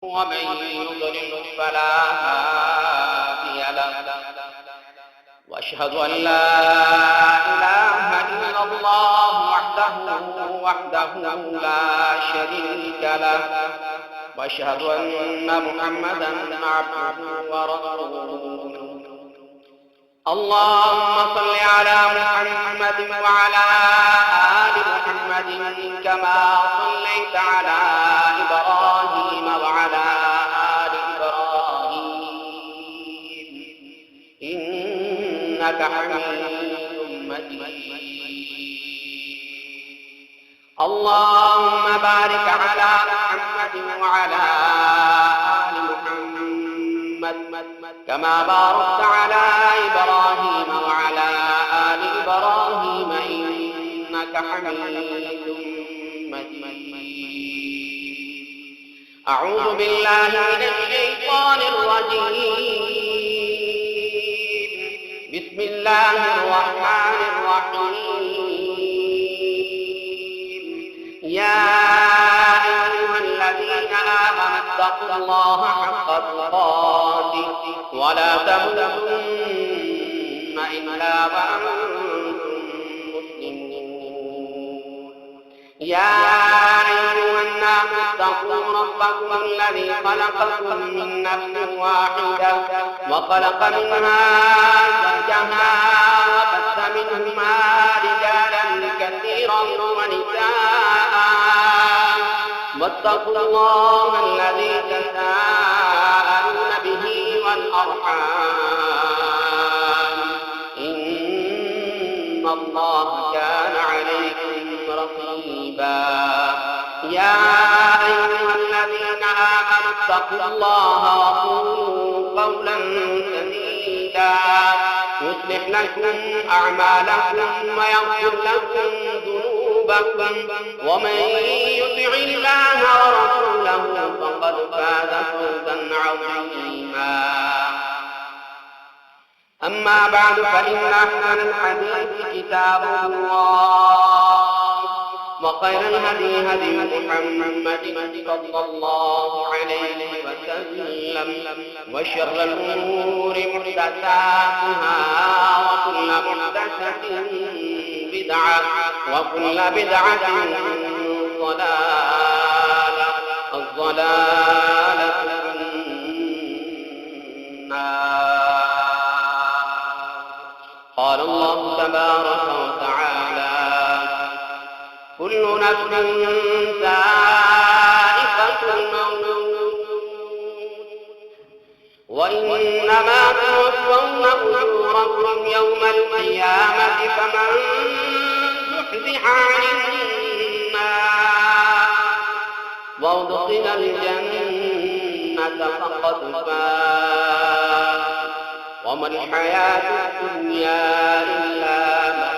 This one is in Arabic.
ومن يضلل فلا هادي له وأشهد أن لا إله إلا الله وحده لا شريك له وأشهد أن محمدا عبده ورسوله. اللهم صل على محمد وعلى آل محمد كما صليت على إبراهيم وعلى آل إبراهيم إنك حميد مجيد. اللهم بارك على محمد وعلى آل محمد كما باركت على إبراهيم وعلى آل إبراهيم إنك حميد مجيد. أعوذ بالله من الشيطان الرجيم. بسم الله الرحمن الرحيم. يا أيها الذين آمنوا اتقوا الله حق تقاته ولا تموتن إلا وأنتم مسلمون. يا أيها الناس اتقوا ربكم الذي خلقكم من نفس واحدة وخلق منها زوجها وبث منهما رجالا كثيرا ونساء واتقوا الله الذي تساءلون به والأرحام إن الله كان عليكم رقيبا. يا أيها الذين آمنوا اتقوا الله وقولوا قولا سديدا يصلح لكم أعمالكم ويغفر لكم ذنوبكم ومن يطع الله ورسوله فقد فاز فوزا عظيما. أما بعد فإن أحسن الحديث كتاب الله وخير الهدي هدي محمد صلى الله عليه وسلم وشر الأمور محدثاتها وكل محدثة بدعة وكل بدعة ضلالة الضلالة في النار. قال الله تبارك وتعالى كل نفس ذائقة الموت وإنما توفون أجوركم يوم القيامة فمن زحزح عن النار وأدخل الجنة فقد فاز وما الحياة الدنيا إلا متاع